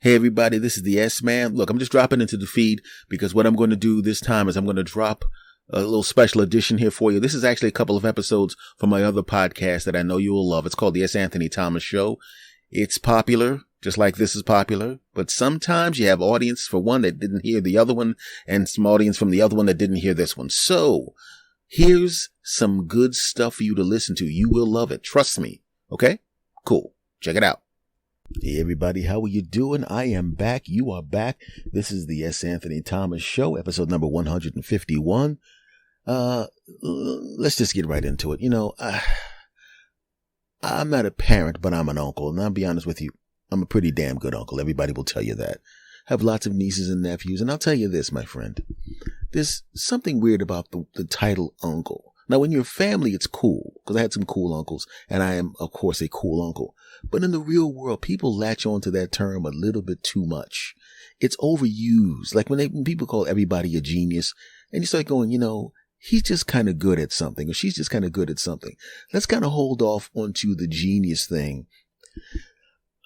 Hey everybody, this is the S-Man. Look, I'm just dropping into the feed because what I'm going to do this time is I'm going to drop a little special edition here for you. This is actually a couple of episodes from my other podcast that I know you will love. It's called the S. Anthony Thomas Show. It's popular, just like this is popular, but sometimes you have audience for one that didn't hear the other one and some audience from the other one that didn't hear this one. So here's some good stuff for you to listen to. You will love it. Trust me. Okay? Cool. Check it out. Hey everybody, how are you doing? I am back. You are back. This is the S. Anthony Thomas Show, episode number 151. Let's just get right into it. You know, I'm not a parent, but I'm an uncle. And I'll be honest with you, I'm a pretty damn good uncle. Everybody will tell you that. I have lots of nieces and nephews. And I'll tell you this, my friend. There's something weird about the title uncle. Now, when you're family, it's cool, because I had some cool uncles, and I am, of course, a cool uncle. But in the real world, people latch onto that term a little bit too much. It's overused. Like when people call everybody a genius, and you start going, you know, he's just kind of good at something, or she's just kind of good at something. Let's kind of hold off onto the genius thing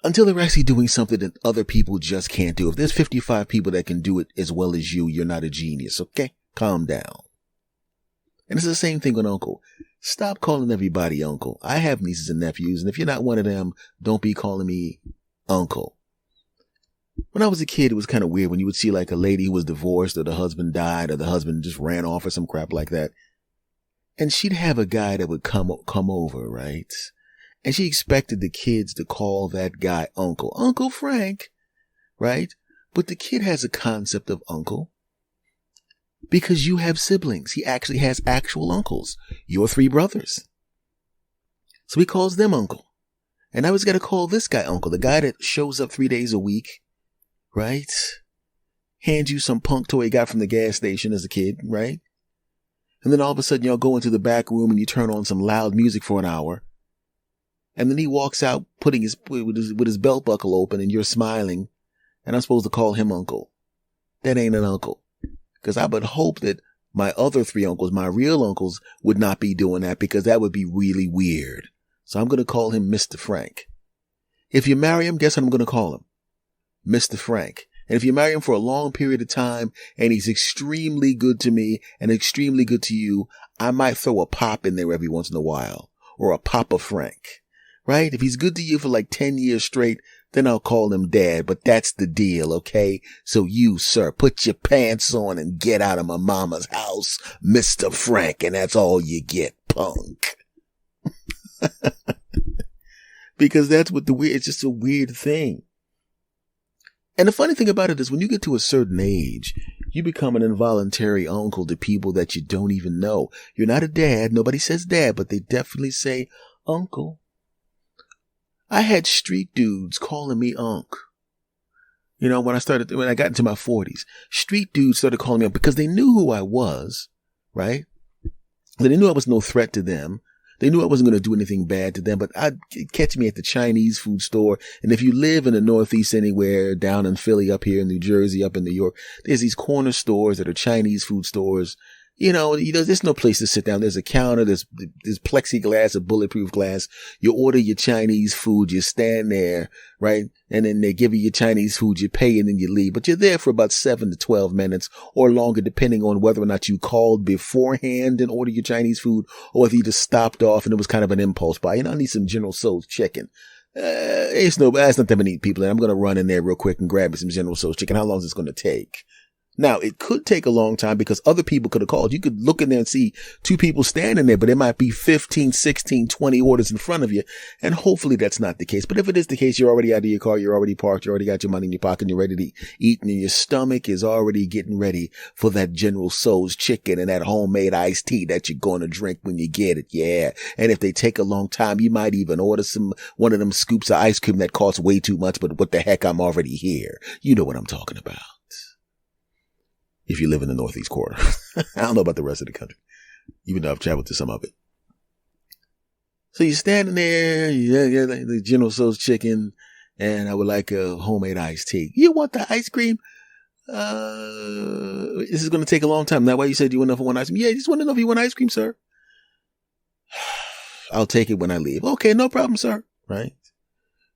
until they're actually doing something that other people just can't do. If there's 55 people that can do it as well as you, you're not a genius, okay? Calm down. And it's the same thing with uncle. Stop calling everybody uncle. I have nieces and nephews, and if you're not one of them, don't be calling me uncle. When I was a kid, it was kind of weird when you would see like a lady who was divorced, or the husband died, or the husband just ran off, or some crap like that. And she'd have a guy that would come over, right? And she expected the kids to call that guy uncle. Uncle Frank, right? But the kid has a concept of uncle. Because you have siblings. He actually has actual uncles. Your 3 brothers. So he calls them uncle. And now he's got to call this guy uncle. The guy that shows up 3 days a week. Right? Hands you some punk toy he got from the gas station as a kid. Right? And then all of a sudden y'all go into the back room and you turn on some loud music for an hour. And then he walks out putting with his belt buckle open, and you're smiling. And I'm supposed to call him uncle. That ain't an uncle. Because I would hope that my other 3 uncles, my real uncles, would not be doing that, because that would be really weird. So I'm going to call him Mr. Frank. If you marry him, guess what I'm going to call him? Mr. Frank. And if you marry him for a long period of time and he's extremely good to me and extremely good to you, I might throw a pop in there every once in a while, or a Papa Frank. Right? If he's good to you for like 10 years straight, then I'll call him Dad, but that's the deal, okay? So you, sir, put your pants on and get out of my mama's house, Mr. Frank, and that's all you get, punk. Because that's what it's just a weird thing. And the funny thing about it is when you get to a certain age, you become an involuntary uncle to people that you don't even know. You're not a dad. Nobody says dad, but they definitely say uncle. I had street dudes calling me Unc. You know, when I got into my 40s, street dudes started calling me Unc because they knew who I was, right? They knew I was no threat to them. They knew I wasn't going to do anything bad to them, but I'd catch me at the Chinese food store. And if you live in the Northeast anywhere, down in Philly, up here in New Jersey, up in New York, there's these corner stores that are Chinese food stores. You know, there's no place to sit down. There's a counter. There's plexiglass or bulletproof glass. You order your Chinese food. You stand there, right? And then they give you your Chinese food. You pay and then you leave. But you're there for about 7 to 12 minutes or longer, depending on whether or not you called beforehand and ordered your Chinese food, or if you just stopped off and it was kind of an impulse buy. You know, I need some General Tso's chicken. It's not that many people, and I'm going to run in there real quick and grab me some General Tso's chicken. How long is this going to take? Now, it could take a long time because other people could have called. You could look in there and see 2 people standing there, but there might be 15, 16, 20 orders in front of you. And hopefully that's not the case. But if it is the case, you're already out of your car, you're already parked, you already got your money in your pocket, and you're ready to eat, and your stomach is already getting ready for that General Tso's chicken and that homemade iced tea that you're going to drink when you get it. Yeah. And if they take a long time, you might even order one of them scoops of ice cream that costs way too much, but what the heck, I'm already here. You know what I'm talking about. If you live in the Northeast quarter. I don't know about the rest of the country, even though I've traveled to some of it. So you're standing there, yeah, the General Tso's chicken, and I would like a homemade iced tea. You want the ice cream? This is going to take a long time. Now, why you said you want enough for one ice cream? Yeah, I just want to know if you want ice cream, sir. I'll take it when I leave. Okay, no problem, sir. Right?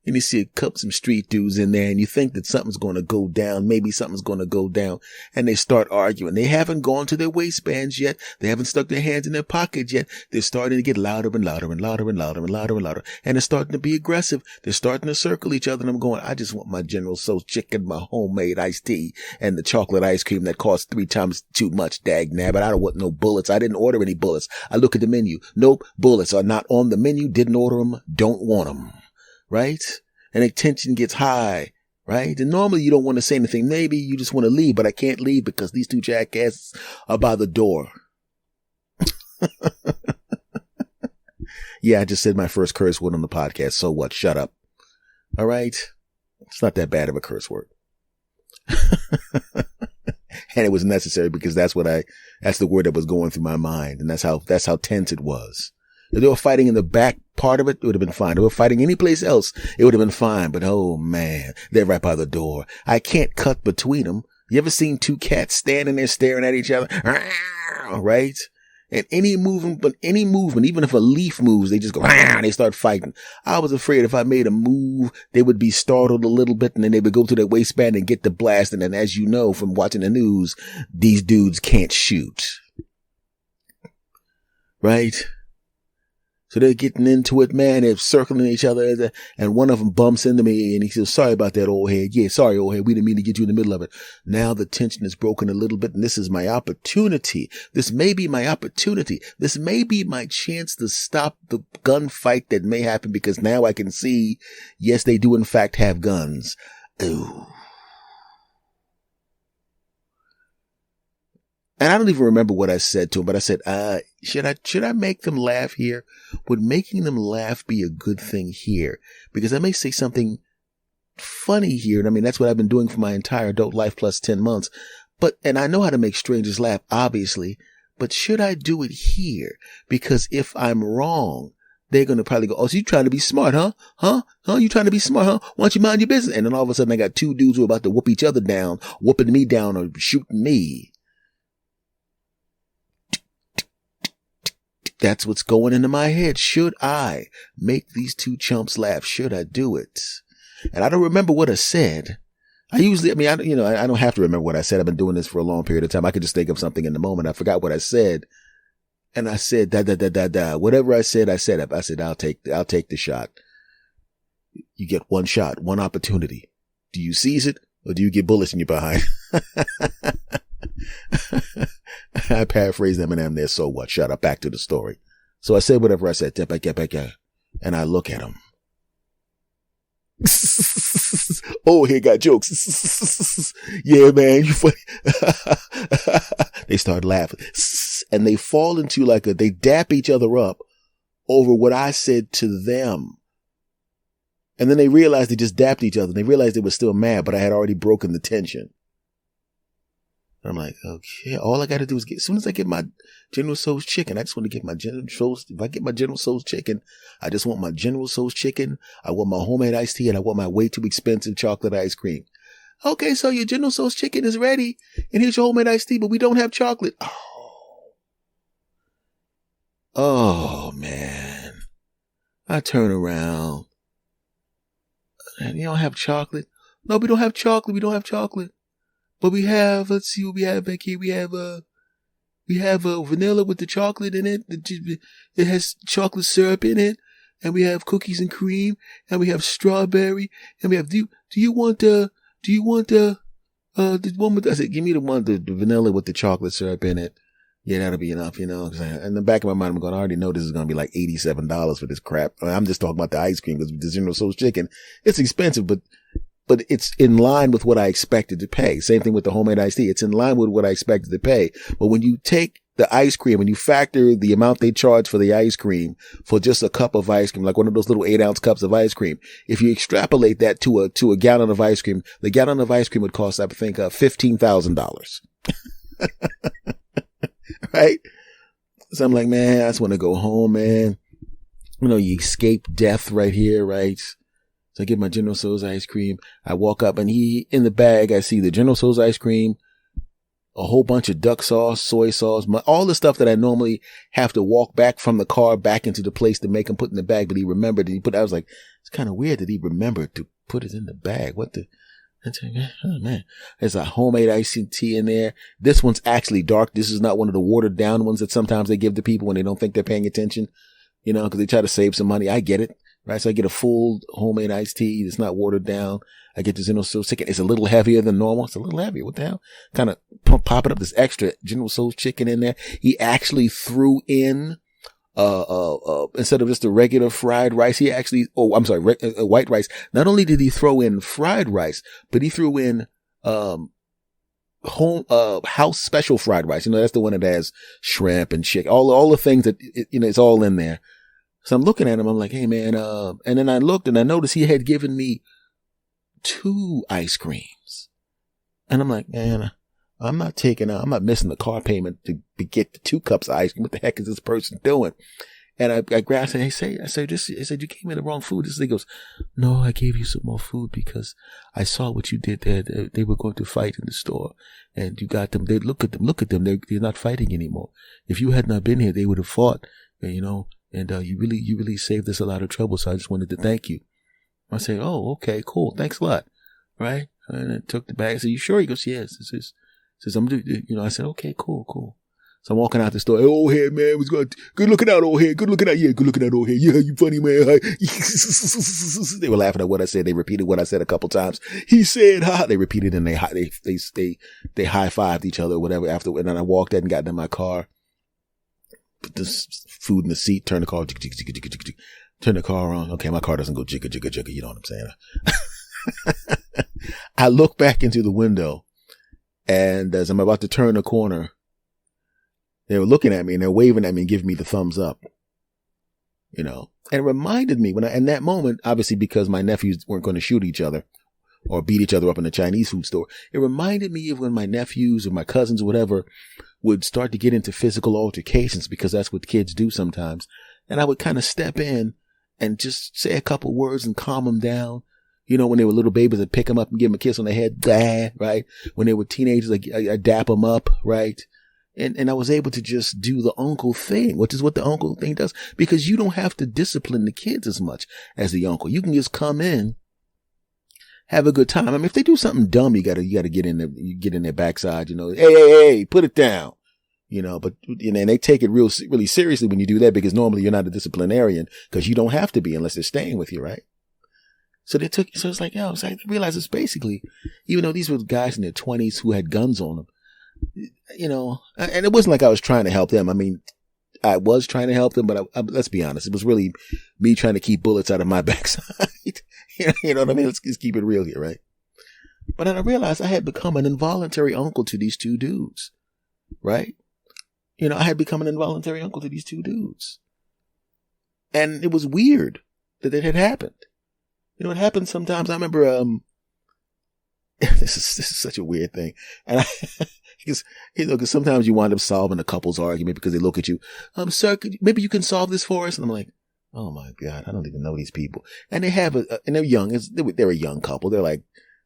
And you see some street dudes in there and you think that something's going to go down. Maybe something's going to go down. And they start arguing. They haven't gone to their waistbands yet. They haven't stuck their hands in their pockets yet. They're starting to get louder and louder and louder and louder and louder and louder. And they're starting to be aggressive. They're starting to circle each other. And I'm going, I just want my General Tso's chicken, my homemade iced tea, and the chocolate ice cream that costs 3 times too much, dag nabbit. I don't want no bullets. I didn't order any bullets. I look at the menu. Nope, bullets are not on the menu. Didn't order them. Don't want them. Right? And the tension gets high, right? And normally you don't want to say anything. Maybe you just want to leave, but I can't leave because these two jackasses are by the door. Yeah, I just said my first curse word on the podcast. So what? Shut up. All right. It's not that bad of a curse word. And it was necessary because that's the word that was going through my mind. And that's how tense it was. If they were fighting in the back part of it, it would have been fine. If they were fighting any place else, it would have been fine. But oh man, they're right by the door. I can't cut between them. You ever seen two cats standing there staring at each other? Right? And any movement, even if a leaf moves, they just go, and they start fighting. I was afraid if I made a move, they would be startled a little bit and then they would go to their waistband and get the blast. And then as you know from watching the news, these dudes can't shoot. Right? So they're getting into it, man. They're circling each other. And one of them bumps into me and he says, sorry about that, old head. Yeah, sorry, old head. We didn't mean to get you in the middle of it. Now the tension is broken a little bit. And this is my opportunity. This may be my opportunity. This may be my chance to stop the gunfight that may happen because now I can see, yes, they do in fact have guns. Ooh. And I don't even remember what I said to him, but I said, should I make them laugh here? Would making them laugh be a good thing here? Because I may say something funny here. And I mean, that's what I've been doing for my entire adult life plus 10 months. And I know how to make strangers laugh, obviously, but should I do it here? Because if I'm wrong, they're going to probably go, oh, so you trying to be smart, huh? Huh? You trying to be smart, huh? Why don't you mind your business? And then all of a sudden I got two dudes who are about to whoop each other down, whooping me down or shooting me. That's what's going into my head. Should I make these two chumps laugh? Should I do it? And I don't remember what I said. I don't have to remember what I said. I've been doing this for a long period of time. I could just think of something in the moment. I forgot what I said. And I said, whatever I said, I said, I'll take the shot. You get one shot, one opportunity. Do you seize it or do you get bullets in your behind? I paraphrased Eminem there. So what? Shut up. Back to the story. So I said whatever I said. And I look at him. Oh, he got jokes. Yeah, man. You funny. They start laughing and they fall into they dap each other up over what I said to them. And then they realized they just dapped each other. They realized they were still mad, but I had already broken the tension. I'm like, okay, all I got to do is as soon as I get my General Tso's chicken, I just want to get my General Tso's. If I get my General Tso's chicken, I just want my General Tso's chicken. I want my homemade iced tea and I want my way too expensive chocolate ice cream. Okay, so your General Tso's chicken is ready and here's your homemade iced tea, but we don't have chocolate. Oh man. I turn around and you don't have chocolate. No, we don't have chocolate. We don't have chocolate. But we have, let's see what we have back here. We have vanilla with the chocolate in it. It has chocolate syrup in it. And we have cookies and cream. And we have strawberry. And we have, do you want the one with, I said, give me the one, the vanilla with the chocolate syrup in it. Yeah, that'll be enough, And in the back of my mind, I'm going, I already know this is going to be like $87 for this crap. I'm just talking about the ice cream because the General Tso's chicken, it's expensive, but it's in line with what I expected to pay. Same thing with the homemade iced tea. It's in line with what I expected to pay. But when you take the ice cream and you factor the amount they charge for the ice cream for just a cup of ice cream, like one of those little 8-ounce cups of ice cream, if you extrapolate that to a gallon of ice cream, the gallon of ice cream would cost, I think, $15,000. Right? So I'm like, man, I just want to go home, man. You escape death right here, right? So I get my General Tso's ice cream. I walk up and in the bag, I see the General Tso's ice cream, a whole bunch of duck sauce, soy sauce, all the stuff that I normally have to walk back from the car back into the place to make him put in the bag. But he remembered and I was like, it's kind of weird that he remembered to put it in the bag. What the? Oh man, there's a homemade iced tea in there. This one's actually dark. This is not one of the watered down ones that sometimes they give to people when they don't think they're paying attention, because they try to save some money. I get it, right? So I get a full homemade iced tea. It's not watered down. I get this General Tso's chicken. It's a little heavier than normal. It's a little heavier. What the hell? Kind of popping up this extra General Tso's chicken in there. He actually threw in instead of just a regular fried rice, he actually, white rice. Not only did he throw in fried rice, but he threw in, house special fried rice. That's the one that has shrimp and chicken, all the things that, it's all in there. So I'm looking at him. I'm like, hey man, and then I looked and I noticed he had given me 2 ice creams. And I'm like, man, I'm not missing the car payment to get the 2 cups of ice cream. What the heck is this person doing? And I grabbed and I said, you gave me the wrong food. This thing goes, no, I gave you some more food because I saw what you did there. They were going to fight in the store and you got them. Look at them. They're not fighting anymore. If you had not been here, they would have fought, and you really saved us a lot of trouble. So I just wanted to thank you. I said, oh, okay, cool. Thanks a lot. Right. And I took the bag. I said, you sure? He goes, yes. Says, I said, okay, cool. So I'm walking out the store. Hey, old head, man, good looking out, old head. Good looking out. Yeah, good looking out, old head. Yeah, you funny, man. They were laughing at what I said. They repeated what I said a couple times. He said, ha. They repeated and they high-fived each other or whatever after. And then I walked out and got in my car, put this food in the seat, turn the car on. Okay, my car doesn't go jigga, jigga, jigga. You know what I'm saying? I look back into the window. And as I'm about to turn the corner, they were looking at me and they're waving at me and giving me the thumbs up, and it reminded me in that moment, obviously because my nephews weren't going to shoot each other or beat each other up in a Chinese food store. It reminded me of when my nephews or my cousins or whatever would start to get into physical altercations, because that's what kids do sometimes. And I would kind of step in and just say a couple words and calm them down. When they were little babies, I'd pick them up and give them a kiss on the head, right? When they were teenagers, I'd dap them up, right? And I was able to just do the uncle thing, which is what the uncle thing does, because you don't have to discipline the kids as much as the uncle. You can just come in, have a good time. I mean, if they do something dumb, you gotta get in their backside, hey, put it down. But, and they take it really seriously when you do that, because normally you're not a disciplinarian, because you don't have to be unless they're staying with you, right? So it's like, I realized it's basically, even though these were guys in their 20s who had guns on them, and it wasn't like I was trying to help them. I mean, I was trying to help them, but let's be honest, it was really me trying to keep bullets out of my backside. You know what I mean? Let's keep it real here, right? But then I realized I had become an involuntary uncle to these 2 dudes, right? I had become an involuntary uncle to these 2 dudes. And it was weird that it had happened. It happens sometimes. I remember, this is such a weird thing. And because sometimes you wind up solving a couple's argument because they look at you, sir, maybe you can solve this for us. And I'm like, oh my God, I don't even know these people. And they have and they're young. They're a young couple. They're like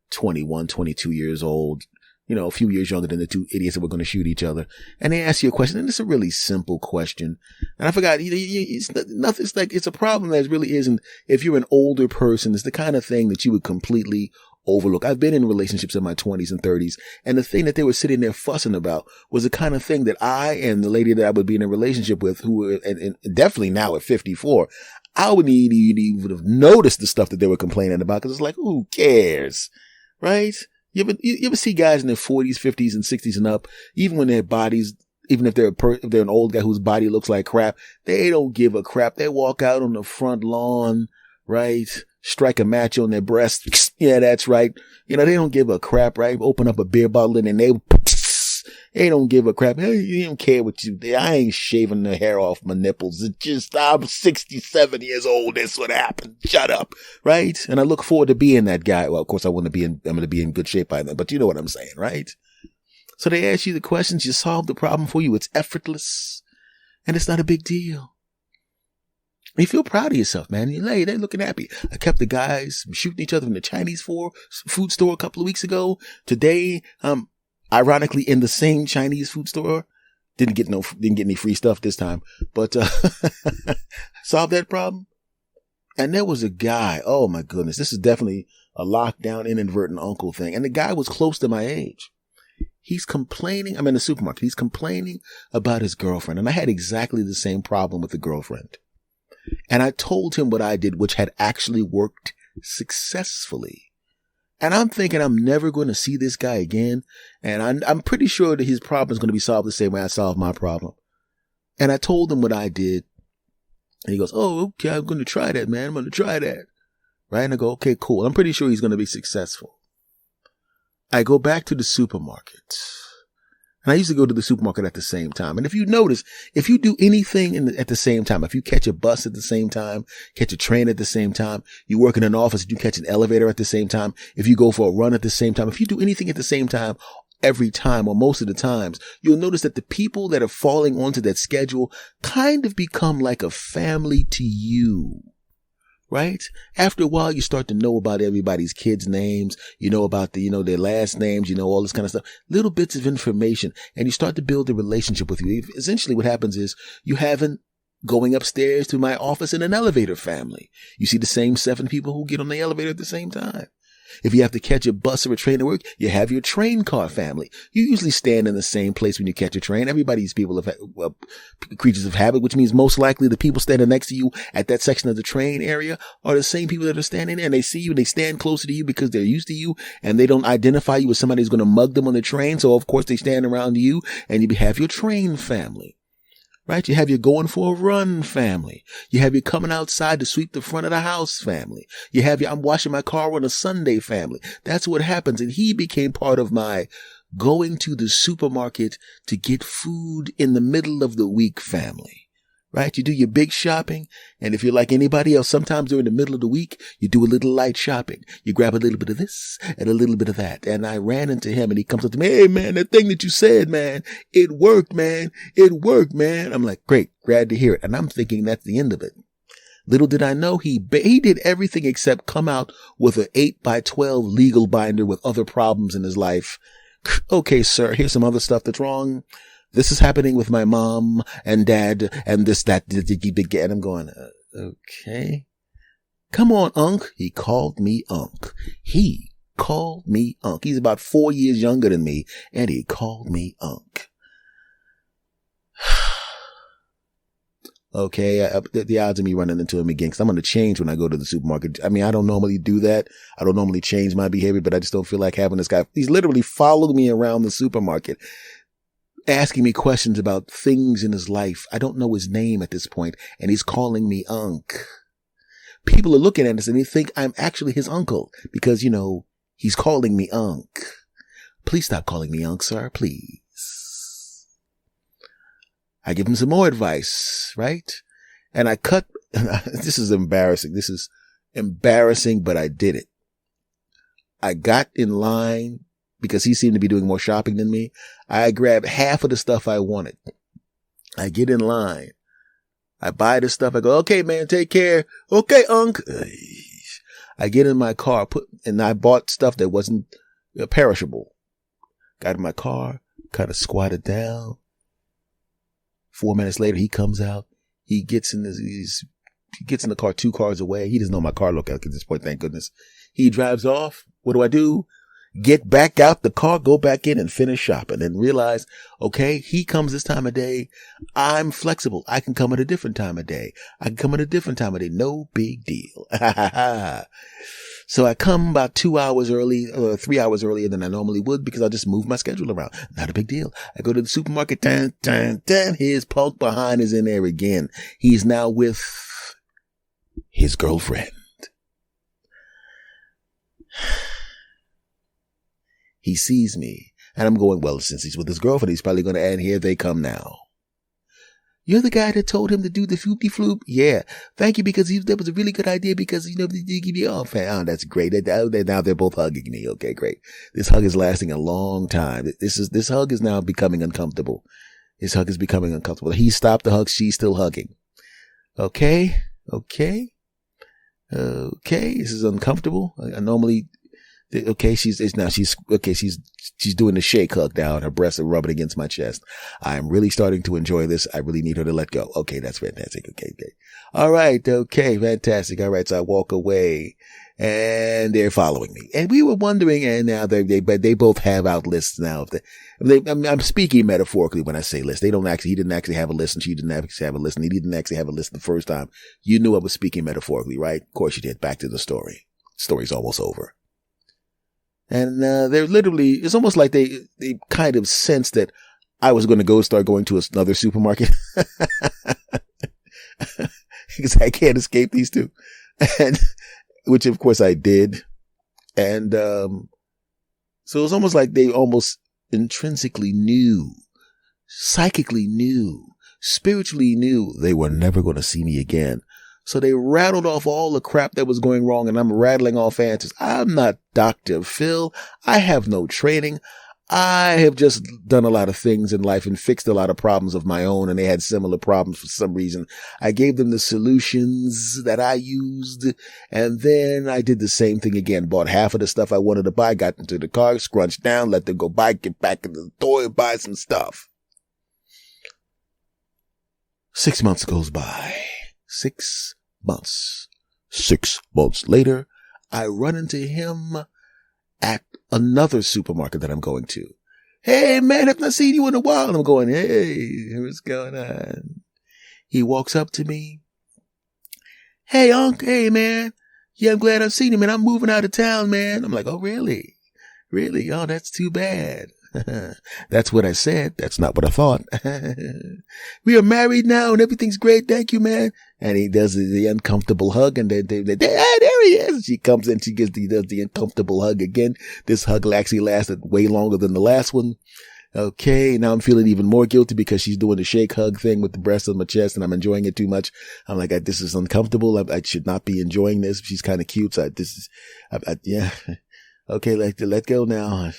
21, 22 years old, a few years younger than the 2 idiots that were going to shoot each other. And they ask you a question, and it's a really simple question. And I forgot, it's nothing. It's a problem that really isn't. If you're an older person, it's the kind of thing that you would completely overlook. I've been in relationships in my 20s and 30s, and the thing that they were sitting there fussing about was the kind of thing that I and the lady that I would be in a relationship with, who were, and definitely now at 54, I wouldn't even have noticed the stuff that they were complaining about, because it's like, who cares, right? You ever see guys in their 40s, 50s, and 60s and up, even when their bodies, even if they're an old guy whose body looks like crap, they don't give a crap. They walk out on the front lawn, right? Strike a match on their breast. Yeah, that's right. They don't give a crap, right? Open up a beer bottle and they don't give a crap. Hey, you don't care what you do. I ain't shaving the hair off my nipples. It's just, I'm 67 years old. That's what happened. Shut up. Right? And I look forward to being that guy. Well, of course, I'm going to be in good shape by then, but you know what I'm saying, right? So they ask you the questions. You solve the problem for you. It's effortless and it's not a big deal. You feel proud of yourself, man. They're looking happy. I kept the guys from shooting each other in the Chinese food store a couple of weeks ago. Today, Ironically, in the same Chinese food store, didn't get any free stuff this time, but solved that problem. And there was a guy. Oh my goodness, this is definitely a lockdown inadvertent uncle thing. And the guy was close to my age. He's complaining. I'm in the supermarket. He's complaining about his girlfriend. And I had exactly the same problem with the girlfriend. And I told him what I did, which had actually worked successfully. And I'm thinking I'm never going to see this guy again. And I'm pretty sure that his problem is going to be solved the same way I solved my problem. And I told him what I did. And he goes, oh, okay, I'm going to try that, man. I'm going to try that. Right? And I go, okay, cool. I'm pretty sure he's going to be successful. I go back to the supermarket. And I used to go to the supermarket at the same time. And if you notice, if you do anything at the same time, if you catch a bus at the same time, catch a train at the same time, you work in an office, you catch an elevator at the same time, if you go for a run at the same time, if you do anything at the same time, every time or most of the times, you'll notice that the people that are falling onto that schedule kind of become like a family to you. Right? After a while, you start to know about everybody's kids' names. You know about their last names, all this kind of stuff, little bits of information, and you start to build a relationship with you. Essentially what happens is you haven't going upstairs to my office in an elevator family. You see the same 7 people who get on the elevator at the same time. If you have to catch a bus or a train to work, you have your train car family. You usually stand in the same place when you catch a train. Everybody's people of creatures of habit, which means most likely the people standing next to you at that section of the train area are the same people that are standing there, and they see you and they stand closer to you because they're used to you, and they don't identify you as somebody who's going to mug them on the train. So of course they stand around you, and you have your train family. Right? You have your going for a run family. You have your coming outside to sweep the front of the house family. You have your I'm washing my car on a Sunday family. That's what happens. And he became part of my going to the supermarket to get food in the middle of the week family. Right? You do your big shopping. And if you're like anybody else, sometimes during the middle of the week, you do a little light shopping. You grab a little bit of this and a little bit of that. And I ran into him and he comes up to me, hey man, that thing that you said, man, it worked, man. It worked, man. I'm like, great, glad to hear it. And I'm thinking that's the end of it. Little did I know he did everything except come out with an 8x12 legal binder with other problems in his life. Okay, sir, here's some other stuff that's wrong. This is happening with my mom and dad and this, that, and I'm going, okay. Come on, Unc. He called me Unc. He called me Unc. He's about 4 years younger than me, and he called me Unc. Okay, the odds of me running into him again, because I'm going to change when I go to the supermarket. I mean, I don't normally do that. I don't normally change my behavior, but I just don't feel like having this guy. He's literally followed me around the supermarket, asking me questions about things in his life. I don't know his name at this point, and he's calling me Unc. People are looking at us and they think I'm actually his uncle because, he's calling me Unc. Please stop calling me Unc, sir, please. I give him some more advice, right? And I cut, this is embarrassing. This is embarrassing, but I did it. I got in line because he seemed to be doing more shopping than me. I grabbed half of the stuff I wanted. I get in line. I buy the stuff. I go, okay, man, take care. Okay, Unc. I get in my car, and I bought stuff that wasn't perishable. Got in my car, kind of squatted down. 4 minutes later, he comes out. He gets in the car 2 cars away. He doesn't know my car look at this point, thank goodness. He drives off. What do? Get back out the car, go back in and finish shopping and realize, okay, he comes this time of day. I'm flexible. I can come at a different time of day. No big deal. So I come about 2 hours early, 3 hours earlier than I normally would because I just move my schedule around. Not a big deal. I go to the supermarket. His punk behind is in there again. He's now with his girlfriend. He sees me and I'm going, well, since he's with his girlfriend, he's probably going to add, here they come now. You're the guy that told him to do the floopy floop? Yeah. Thank you, because that was a really good idea because, they give you off. Oh, that's great. Now they're both hugging me. Okay, great. This hug is lasting a long time. This hug is now becoming uncomfortable. This hug is becoming uncomfortable. He stopped the hug. She's still hugging. Okay. This is uncomfortable. I normally, okay, she's she's doing the shake hug now and her breasts are rubbing against my chest. I'm really starting to enjoy this. I really need her to let go. Okay, that's fantastic. Okay. All right. Okay, fantastic. All right. So I walk away and they're following me. And we were wondering, and now they both have out lists now. I'm speaking metaphorically when I say list. He didn't actually have a list and she didn't actually have a list and he didn't actually have a list the first time. You knew I was speaking metaphorically, right? Of course you did. Back to the story. Story's almost over. And, they're literally, it's almost like they kind of sensed that I was going to start going to another supermarket. Because I can't escape these two. And, which of course I did. And, so it was almost like they almost intrinsically knew, psychically knew, spiritually knew they were never going to see me again. So they rattled off all the crap that was going wrong and I'm rattling off answers. I'm not Dr. Phil. I have no training. I have just done a lot of things in life and fixed a lot of problems of my own and they had similar problems for some reason. I gave them the solutions that I used and then I did the same thing again. Bought half of the stuff I wanted to buy, got into the car, scrunched down, let them go buy, get back into the store and buy some stuff. 6 months goes by. 6 months. 6 months later, I run into him at another supermarket that I'm going to. Hey, man, I've not seen you in a while. And I'm going, hey, what's going on? He walks up to me. Hey, Unc. Hey, man. Yeah, I'm glad I've seen you, man. I'm moving out of town, man. I'm like, oh, really? Really? Oh, that's too bad. That's what I said. That's not what I thought. We are married now and everything's great. Thank you, man. And he does the uncomfortable hug and there he is. She comes in, he does the uncomfortable hug again. This hug actually lasted way longer than the last one. Okay. Now I'm feeling even more guilty because she's doing the shake hug thing with the breast on my chest and I'm enjoying it too much. I'm like, this is uncomfortable. I should not be enjoying this. She's kind of cute. So yeah. Okay. Let go now.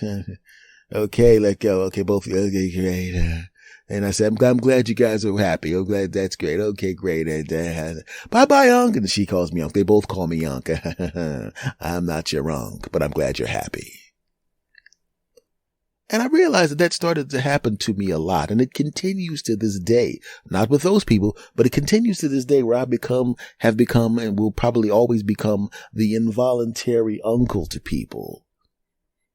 Okay, let go. Okay, both. Okay, great. And I said, I'm glad you guys are happy. I'm glad that's great. Okay, great. Bye-bye, Unc. And she calls me Unc. They both call me Unc. I'm not your Unc, but I'm glad you're happy. And I realized that started to happen to me a lot. And it continues to this day. Not with those people, but it continues to this day where have become, and will probably always become the involuntary uncle to people.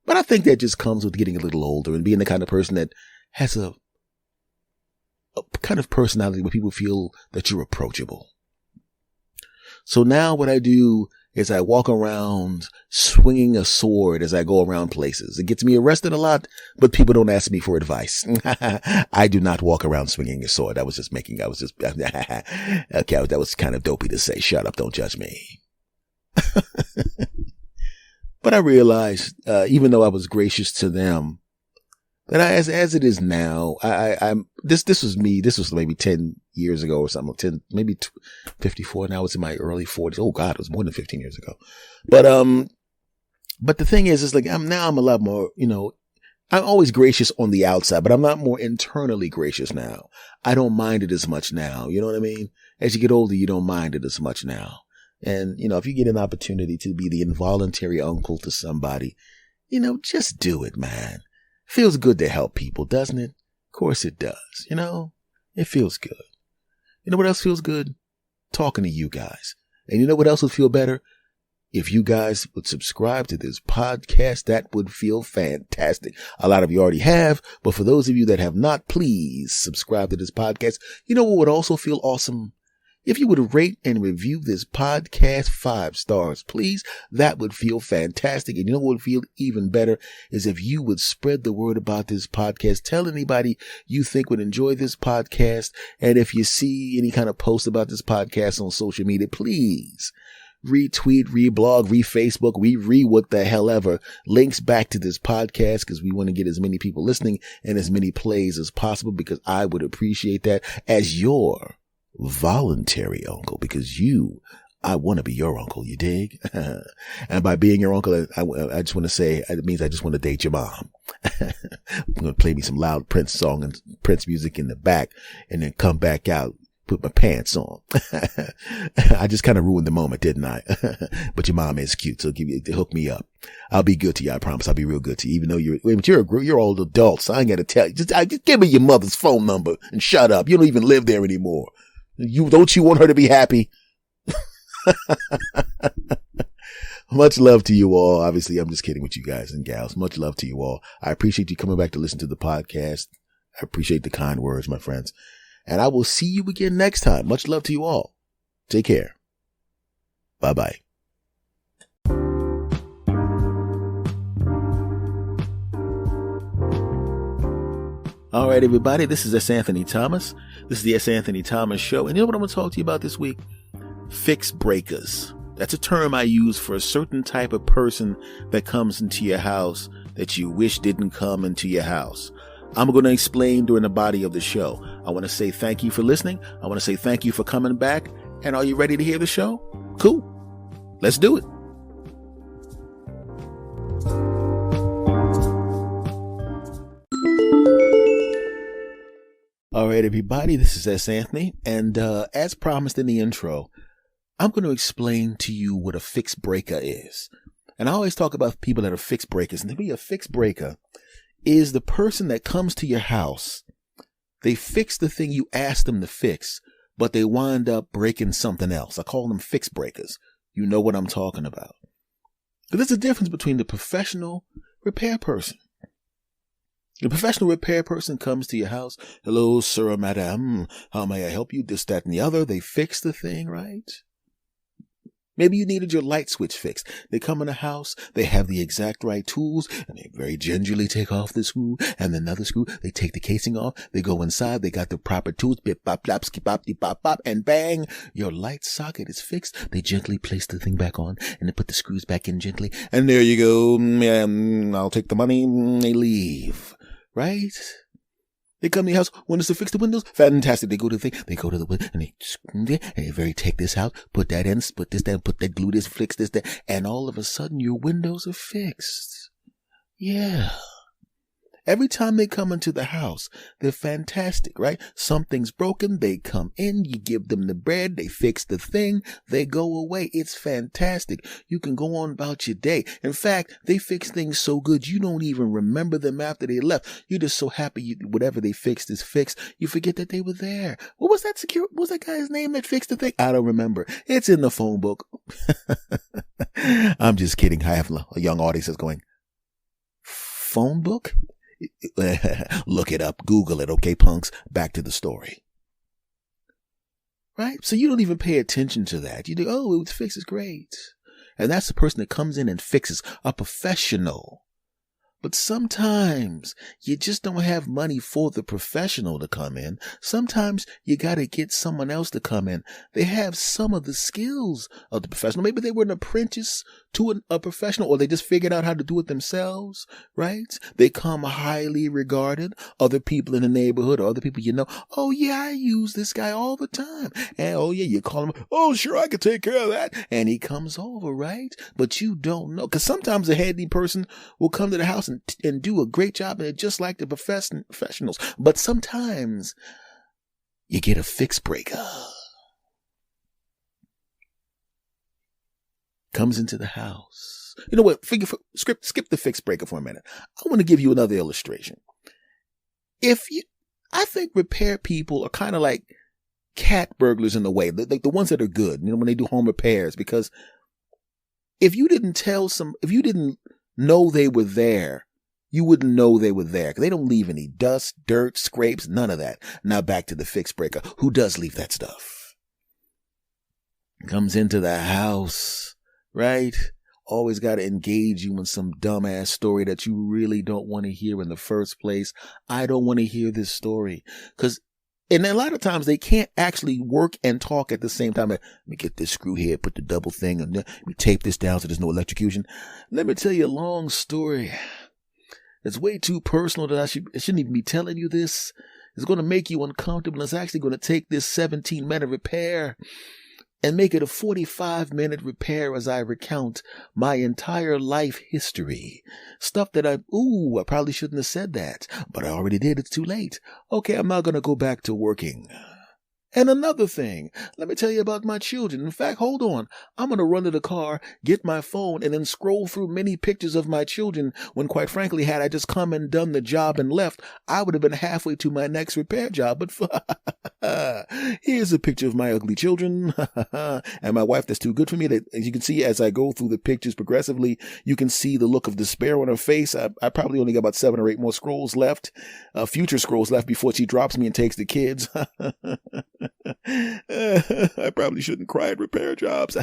But I think that just comes with getting a little older and being the kind of person that has a kind of personality where people feel that you're approachable. So now what I do is I walk around swinging a sword as I go around places. It gets me arrested a lot, but people don't ask me for advice. I do not walk around swinging a sword. Okay, that was kind of dopey to say. Shut up. Don't judge me. But I realized, even though I was gracious to them, that as it is now, this was me. This was maybe 10 years ago or something. 54. Now it's in my early 40s. Oh God, it was more than 15 years ago. But the thing is like, I'm a lot more, I'm always gracious on the outside, but I'm not more internally gracious now. I don't mind it as much now. You know what I mean? As you get older, you don't mind it as much now. And, if you get an opportunity to be the involuntary uncle to somebody, just do it, man. Feels good to help people, doesn't it? Of course it does. It feels good. You know what else feels good? Talking to you guys. And you know what else would feel better? If you guys would subscribe to this podcast, that would feel fantastic. A lot of you already have, but for those of you that have not, please subscribe to this podcast. You know what would also feel awesome? If you would rate and review this podcast 5 stars, please, that would feel fantastic. And you know what would feel even better is if you would spread the word about this podcast. Tell anybody you think would enjoy this podcast. And if you see any kind of post about this podcast on social media, please retweet, reblog, re-Facebook, what the hell ever. Links back to this podcast because we want to get as many people listening and as many plays as possible because I would appreciate that as your voluntary uncle because I want to be your uncle, you dig? And by being your uncle, I just want to say, it means I just want to date your mom. I'm going to play me some loud Prince song and Prince music in the back and then come back out put my pants on. I just kind of ruined the moment, didn't I? But your mom is cute, so hook me up. I'll be good to you. I promise I'll be real good to you, even though you're old adults. So I ain't got to tell you. Just give me your mother's phone number and shut up. You don't even live there anymore. Don't you want her to be happy? Much love to you all. Obviously, I'm just kidding with you guys and gals. Much love to you all. I appreciate you coming back to listen to the podcast. I appreciate the kind words, my friends. And I will see you again next time. Much love to you all. Take care. Bye-bye. All right, everybody. This is S. Anthony Thomas. This is the S. Anthony Thomas Show. And you know what I'm going to talk to you about this week? Fixbrakers. That's a term I use for a certain type of person that comes into your house that you wish didn't come into your house. I'm going to explain during the body of the show. I want to say thank you for listening. I want to say thank you for coming back. And are you ready to hear the show? Cool. Let's do it. All right, everybody. This is S. Anthony. And as promised in the intro, I'm going to explain to you what a fixbrakuh is. And I always talk about people that are fixbrakers. And to me, a fixbrakuh is the person that comes to your house. They fix the thing you asked them to fix, but they wind up breaking something else. I call them fixbrakers. You know what I'm talking about. But there's a difference between the professional repair person. The professional repair person comes to your house. Hello, sir or madam. How may I help you? This, that, and the other. They fix the thing, right? Maybe you needed your light switch fixed. They come in the house, they have the exact right tools, and they very gingerly take off the screw and another screw. They take the casing off, they go inside, they got the proper tools, bip, bop, blop, skip, bop, dee, bop, bop, and bang, your light socket is fixed. They gently place the thing back on, and they put the screws back in gently, and there you go. I'll take the money, they leave. Right? They come to your house, want us to fix the windows? Fantastic. They go to the thing, they go to the window, and they take this out, put that in, put this down, put that, glue this, fix this, that, and all of a sudden your windows are fixed. Yeah. Every time they come into the house, they're fantastic, right? Something's broken, they come in, you give them the bread, they fix the thing, they go away. It's fantastic. You can go on about your day. In fact, they fix things so good, you don't even remember them after they left. You're just so happy whatever they fixed is fixed. You forget that they were there. What was that guy's name that fixed the thing? I don't remember. It's in the phone book. I'm just kidding. I have a young audience that's going, phone book? Look it up, Google it, okay, punks? Back to the story. Right? So you don't even pay attention to that. You think, oh, it's fixed, it's great. And that's the person that comes in and fixes, a professional. But sometimes you just don't have money for the professional to come in. Sometimes you got to get someone else to come in. They have some of the skills of the professional. Maybe they were an apprentice to a professional, or they just figured out how to do it themselves, right? They come highly regarded. Other people in the neighborhood, or other people you know, oh yeah, I use this guy all the time. And oh yeah, you call him, oh sure, I can take care of that. And he comes over, right? But you don't know, because sometimes a handy person will come to the house and do a great job, and it's just like the professionals. But sometimes you get a fixbrakuh. Comes into the house. You know what? Skip the fixbrakuh for a minute. I want to give you another illustration. I think repair people are kind of like cat burglars in a way, like the ones that are good, when they do home repairs, because if you didn't know they were there, you wouldn't know they were there, because they don't leave any dust, dirt, scrapes, none of that. Now back to the fixbrakuh. Who does leave that stuff? Comes into the house, right? Always got to engage you in some dumbass story that you really don't want to hear in the first place. I don't want to hear this story, and a lot of times they can't actually work and talk at the same time. Let me get this screw here, put the double thing, and let me tape this down so there's no electrocution. Let me tell you a long story. It's way too personal that I shouldn't even be telling you this. It's going to make you uncomfortable. It's actually going to take this 17-minute repair and make it a 45-minute repair as I recount my entire life history. Stuff that I probably shouldn't have said that, but I already did. It's too late. Okay, I'm not going to go back to working. And another thing, let me tell you about my children. In fact, hold on. I'm going to run to the car, get my phone, and then scroll through many pictures of my children when, quite frankly, had I just come and done the job and left, I would have been halfway to my next repair job. But here's a picture of my ugly children and my wife that's too good for me. That, as you can see, as I go through the pictures progressively, you can see the look of despair on her face. I probably only got about 7 or 8 more scrolls left, future scrolls left before she drops me and takes the kids. I probably shouldn't cry at repair jobs.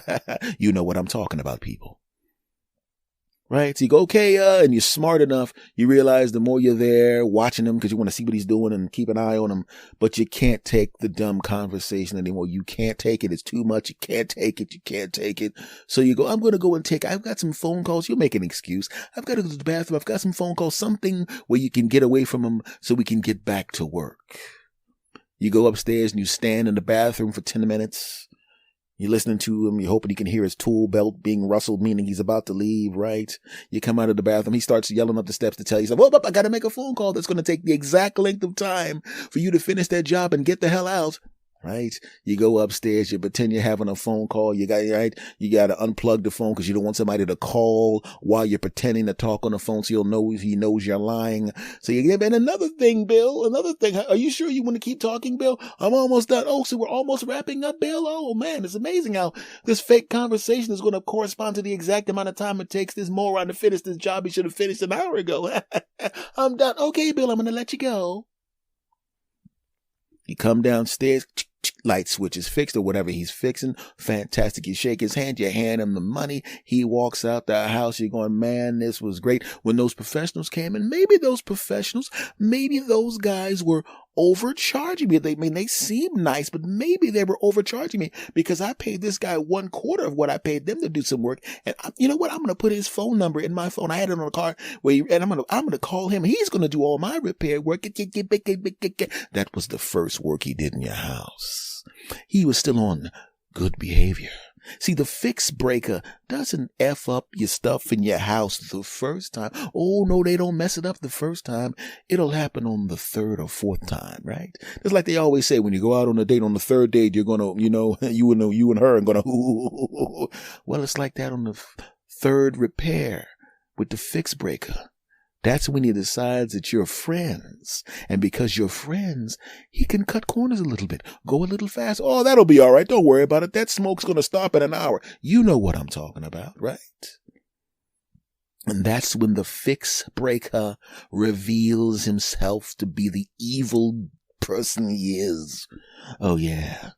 You know what I'm talking about, people. Right? So you go, okay, and you're smart enough. You realize the more you're there watching him because you want to see what he's doing and keep an eye on him, but you can't take the dumb conversation anymore. You can't take it. It's too much. You can't take it. You can't take it. So you go, I'm going to go and I've got some phone calls. You'll make an excuse. I've got to go to the bathroom. I've got some phone calls, something where you can get away from him so we can get back to work. You go upstairs and you stand in the bathroom for 10 minutes. You're listening to him. You're hoping you can hear his tool belt being rustled, meaning he's about to leave, right? You come out of the bathroom. He starts yelling up the steps to tell you, well, I got to make a phone call that's going to take the exact length of time for you to finish that job and get the hell out. Right? You go upstairs, you pretend you're having a phone call. You got to unplug the phone because you don't want somebody to call while you're pretending to talk on the phone so he knows you're lying. So you give, and another thing, Bill, are you sure you want to keep talking, Bill? I'm almost done. Oh, so we're almost wrapping up, Bill? Oh man, it's amazing how this fake conversation is going to correspond to the exact amount of time it takes this moron to finish this job he should have finished an hour ago. I'm done. Okay, Bill, I'm going to let you go. You come downstairs, light switch is fixed or whatever he's fixing. Fantastic. You shake his hand, you hand him the money. He walks out the house. You're going, man, this was great. When those professionals came in, maybe those guys were overcharging me. They seem nice, but maybe they were overcharging me because I paid this guy 1/4 of what I paid them to do some work. And you know what? I'm going to put his phone number in my phone. I had it on the car and I'm going to call him. He's going to do all my repair work. That was the first work he did in your house. He was still on good behavior. See, the Fixbrakuh doesn't F up your stuff in your house the first time. Oh, no, they don't mess it up the first time. It'll happen on the 3rd or 4th time, right? It's like they always say, when you go out on a date, on the 3rd date, you're going to, you and her are going to, well, it's like that on the 3rd repair with the Fixbrakuh. That's when he decides that you're friends. And because you're friends, he can cut corners a little bit, go a little fast. Oh, that'll be all right. Don't worry about it. That smoke's going to stop in an hour. You know what I'm talking about, right? And that's when the Fixbrakuh reveals himself to be the evil person he is. Oh, yeah.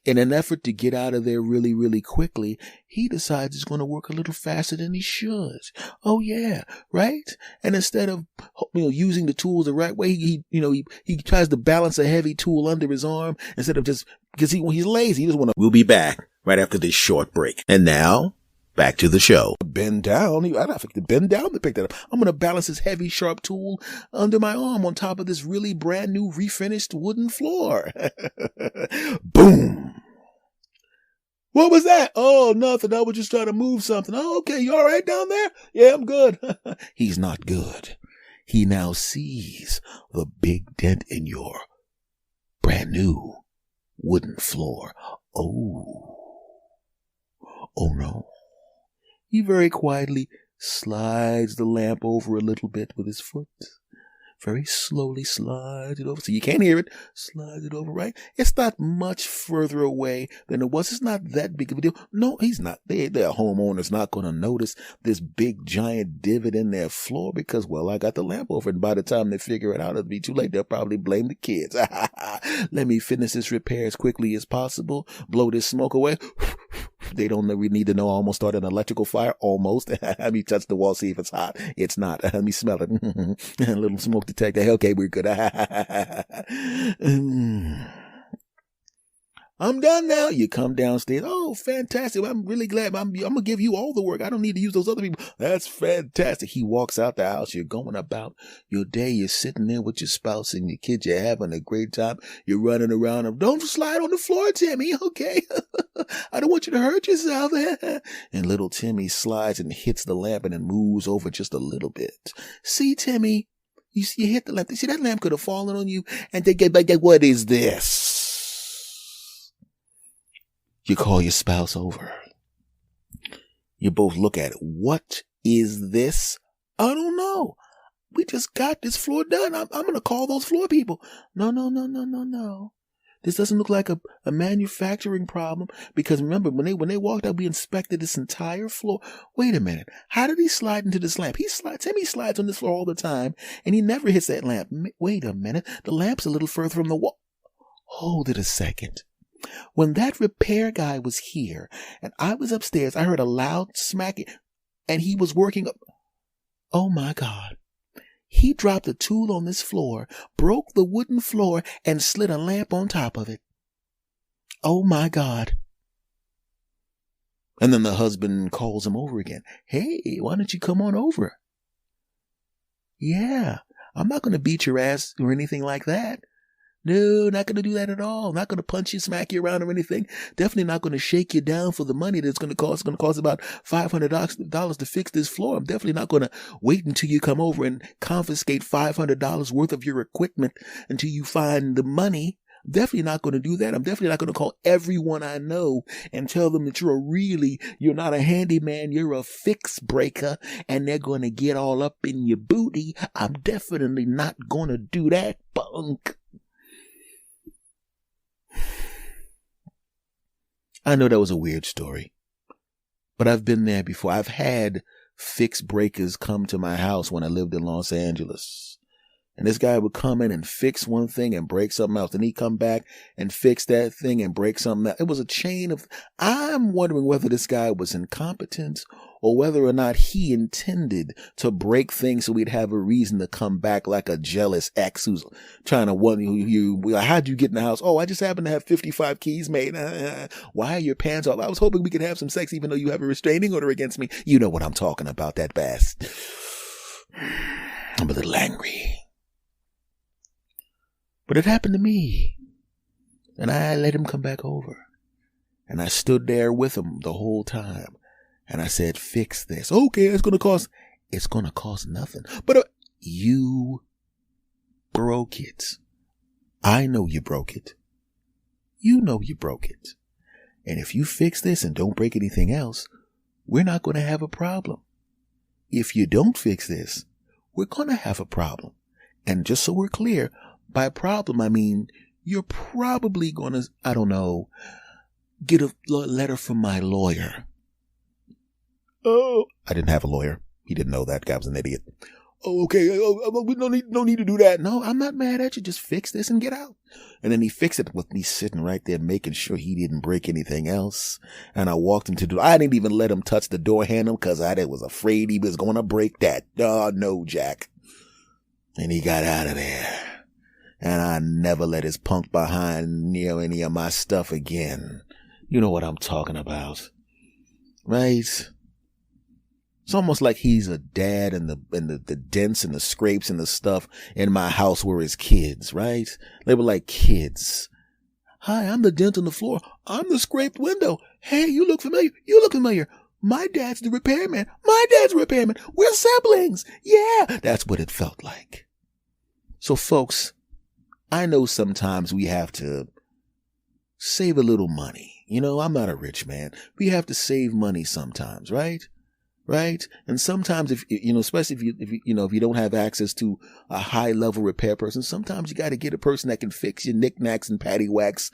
In an effort to get out of there really, really quickly, he decides he's going to work a little faster than he should. Oh yeah, right? And instead of using the tools the right way, he tries to balance a heavy tool under his arm instead of just because he's lazy. He just want to. We'll be back right after this short break. And now, back to the show. Bend down. I don't have to bend down to pick that up. I'm going to balance this heavy, sharp tool under my arm on top of this really brand new, refinished wooden floor. Boom. What was that? Oh, nothing. I was just trying to move something. Oh, okay. You all right down there? Yeah, I'm good. He's not good. He now sees the big dent in your brand new wooden floor. Oh no. He very quietly slides the lamp over a little bit with his foot. Very slowly slides it over. So you can't hear it. Slides it over, right? It's not much further away than it was. It's not that big of a deal. No, he's not. Their homeowner's not going to notice this big giant divot in their floor because, well, I got the lamp over. And by the time they figure it out, it'll be too late. They'll probably blame the kids. Let me finish this repair as quickly as possible. Blow this smoke away. They don't need to know I almost started an electrical fire. Almost. Let me touch the wall, see if it's hot. It's not. Let me smell it. A little smoke detector. Okay, we're good. I'm done now. You come downstairs. Oh, fantastic. I'm really glad. I'm going to give you all the work. I don't need to use those other people. That's fantastic. He walks out the house. You're going about your day. You're sitting there with your spouse and your kids. You're having a great time. You're running around. Don't slide on the floor, Timmy. Okay. I don't want you to hurt yourself. And little Timmy slides and hits the lamp and then moves over just a little bit. See, Timmy, you hit the lamp. See, that lamp could have fallen on you and they get back. What is this? You call your spouse over. You both look at it. What is this? I don't know. We just got this floor done. I'm going to call those floor people. No. This doesn't look like a manufacturing problem, because remember, when they walked out, we inspected this entire floor. Wait a minute. How did he slide into this lamp? Timmy slides on this floor all the time, and he never hits that lamp. Wait a minute. The lamp's a little further from the wall. Hold it a second. When that repair guy was here, and I was upstairs, I heard a loud smacking, and he was working up. Oh my God. He dropped a tool on this floor, broke the wooden floor, and slid a lamp on top of it. Oh my God. And then the husband calls him over again. Hey, why don't you come on over? Yeah, I'm not going to beat your ass or anything like that. No, not going to do that at all. Not going to punch you, smack you around or anything. Definitely not going to shake you down for the money that's going to cost. It's going to cost about $500 to fix this floor. I'm definitely not going to wait until you come over and confiscate $500 worth of your equipment until you find the money. I'm definitely not going to do that. I'm definitely not going to call everyone I know and tell them that you're not a handyman, you're a fixbrakuh, and they're going to get all up in your booty. I'm definitely not going to do that, punk. I know that was a weird story, but I've been there before. I've had fixbrakuhs come to my house when I lived in Los Angeles. And this guy would come in and fix one thing and break something else. And he'd come back and fix that thing and break something else. It was a chain of, I'm wondering whether this guy was incompetent or whether or not he intended to break things so we'd have a reason to come back like a jealous ex who's trying to wonder how'd you get in the house? Oh, I just happen to have 55 keys made. Why are your pants off? I was hoping we could have some sex even though you have a restraining order against me. You know what I'm talking about, that bass. I'm a little angry. But it happened to me, and I let him come back over, and I stood there with him the whole time, and I said, fix this. Okay, it's going to cost nothing, but you broke it. I know you broke it. You know you broke it. And if you fix this and don't break anything else, we're not going to have a problem. If you don't fix this, we're going to have a problem. And just so we're clear, by problem, I mean, you're probably going to, I don't know, get a letter from my lawyer. Oh, I didn't have a lawyer. He didn't know that. Guy was an idiot. Oh, okay. We no need to do that. No, I'm not mad at you. Just fix this and get out. And then he fixed it with me sitting right there, making sure he didn't break anything else. And I walked him to the door. I didn't even let him touch the door handle because I was afraid he was going to break that. Oh, no, Jack. And he got out of there. And I never let his punk behind near any of my stuff again. You know what I'm talking about. Right? It's almost like he's a dad and the dents and the scrapes and the stuff in my house were his kids, right? They were like kids. Hi, I'm the dent on the floor. I'm the scraped window. Hey, you look familiar. You look familiar. My dad's the repairman. My dad's the repairman. We're siblings. Yeah, that's what it felt like. So folks, I know sometimes we have to save a little money. You know, I'm not a rich man. We have to save money sometimes, right? Right? And sometimes if especially if you don't have access to a high level repair person, sometimes you got to get a person that can fix your knickknacks and paddywhacks,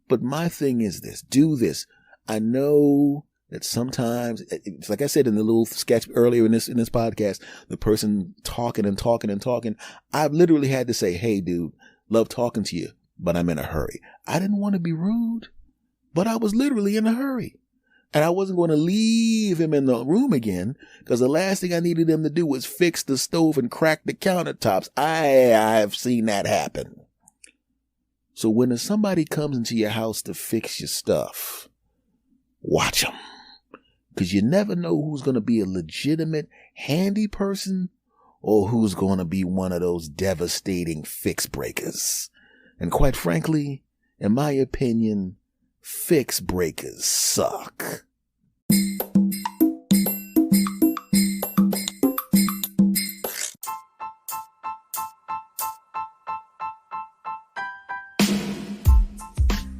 But my thing is this, do this. I know that sometimes, it's like I said in the little sketch earlier in this podcast, the person talking and talking and talking, I've literally had to say, hey dude, love talking to you, but I'm in a hurry. I didn't want to be rude, but I was literally in a hurry. And I wasn't going to leave him in the room again because the last thing I needed him to do was fix the stove and crack the countertops. I've seen that happen. So when somebody comes into your house to fix your stuff, watch them. Because you never know who's going to be a legitimate handy person or who's going to be one of those devastating fixbrakuhs. And quite frankly, in my opinion, fixbrakuhs suck.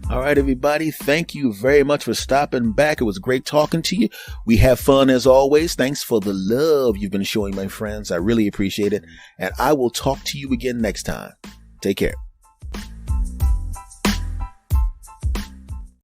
All right, everybody. Thank you very much for stopping back. It was great talking to you. We have fun as always. Thanks for the love you've been showing, my friends. I really appreciate it. And I will talk to you again next time. Take care.